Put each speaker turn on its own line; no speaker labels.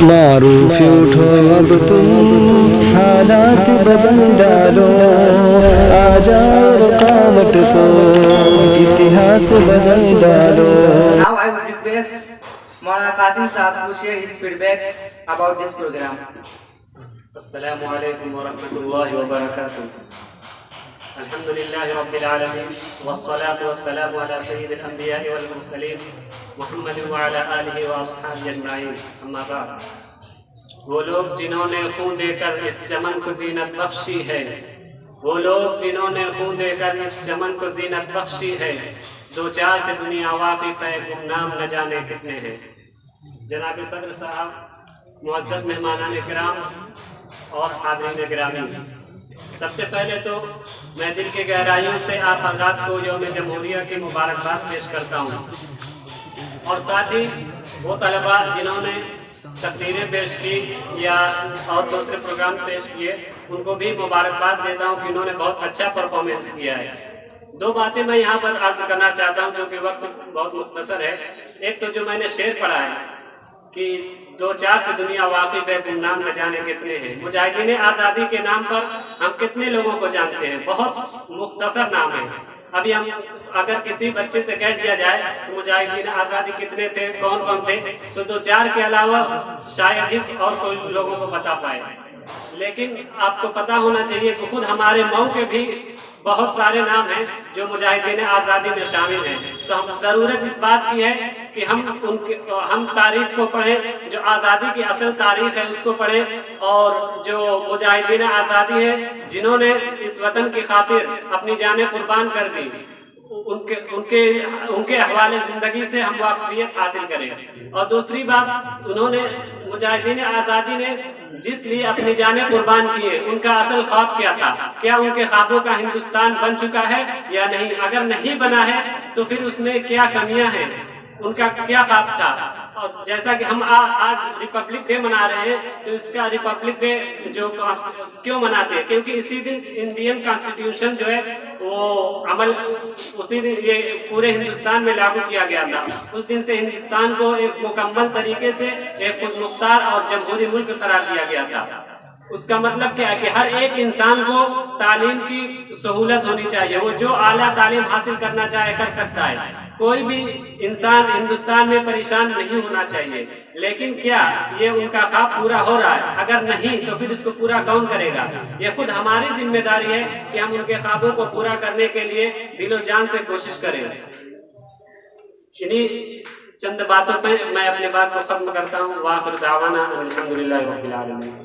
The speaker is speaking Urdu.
معروف اٹھو اب تم حالات بدل ڈالو، آ جاؤ رکاوٹ تو اتہاس بدل ڈالو۔
Now I would request Maulana Qasim Sahab to share his feedback about this program.
السلام علیکم ورحمۃ اللہ وبرکاتہ۔ الحمد للہ رب العالمین والصلاة والسلام علی سید الانبیاء والمرسلین محمد وعلی آلہ واصحابہ اجمعین، اما بعد۔ وہ لوگ جنہوں نے خون دے کر اس چمن کو زینت بخشی ہے، وہ لوگ جنہوں نے خون دے کر اس چمن کو زینت بخشی ہے، دو چار سے دنیا واقف ہے، گمنام نہ جانے کتنے ہیں۔ جناب صدر صاحب، معزز مہمانان کرام اور حاضرین گرامی، سب سے پہلے تو میں دل کی گہرائیوں سے آپ حضرات کو یوم جمہوریہ کی مبارکباد پیش کرتا ہوں، اور ساتھ ہی وہ طلباء جنہوں نے تقریریں پیش کی یا اور دوسرے پروگرام پیش کیے، ان کو بھی مبارکباد دیتا ہوں کہ انہوں نے بہت اچھا پرفارمنس کیا ہے۔ دو باتیں میں یہاں پر عرض کرنا چاہتا ہوں جو کہ وقت بہت مختصر ہے۔ ایک تو جو میں نے شعر پڑھا ہے کہ دو چار سے دنیا واقف ہے، گمنام نہ جانے کتنے ہیں۔ مجاہدین آزادی کے نام پر ہم کتنے لوگوں کو جانتے ہیں، بہت مختصر نام ہے۔ ابھی ہم اگر کسی بچے سے کہہ دیا جائے کہ مجاہدین آزادی کتنے تھے، کون کون تھے، تو دو چار کے علاوہ شاید ہی اور کوئی لوگوں کو بتا پائے۔ لیکن آپ کو پتا ہونا چاہیے کہ خود ہمارے مئو کے بھی بہت سارے نام ہیں جو مجاہدین آزادی میں شامل ہیں۔ تو ہم ضرورت اس بات کی ہے کہ ہم تاریخ کو پڑھیں، جو آزادی کی اصل تاریخ ہے اس کو پڑھیں، اور جو مجاہدین آزادی ہیں جنہوں نے اس وطن کی خاطر اپنی جانیں قربان کر دی، ان کے احوال زندگی سے ہم واقفیت حاصل کریں۔ اور دوسری بات، انہوں نے مجاہدین آزادی نے جس لیے اپنی جانیں قربان کیے، ان کا اصل خواب کیا تھا؟ کیا ان کے خوابوں کا ہندوستان بن چکا ہے یا نہیں؟ اگر نہیں بنا ہے تو پھر اس میں کیا کمیاں ہیں، ان کا کیا خواب تھا؟ اور جیسا کہ ہم آج ریپبلک ڈے منا رہے ہیں، تو اس کا ریپبلک ڈے جو کیوں مناتے ہیں؟ کیونکہ اسی دن انڈین کانسٹیٹیوشن جو ہے وہ عمل اسی دن یہ پورے ہندوستان میں لاگو کیا گیا تھا۔ اس دن سے ہندوستان کو ایک مکمل طریقے سے ایک خود مختار اور جمہوری ملک قرار دیا گیا تھا۔ اس کا مطلب کیا ہے کہ ہر ایک انسان کو تعلیم کی سہولت ہونی چاہیے، وہ جو اعلیٰ تعلیم حاصل کرنا چاہے کر سکتا ہے، کوئی بھی انسان ہندوستان میں پریشان نہیں ہونا چاہیے۔ لیکن کیا یہ ان کا خواب پورا ہو رہا ہے؟ اگر نہیں تو پھر اس کو پورا کون کرے گا؟ یہ خود ہماری ذمہ داری ہے کہ ہم ان کے خوابوں کو پورا کرنے کے لیے دل و جان سے کوشش کریں۔ انہی چند باتوں پہ میں اپنے بات کو ختم کرتا ہوں۔ وآخر دعوانا الحمدللہ رب العالمین۔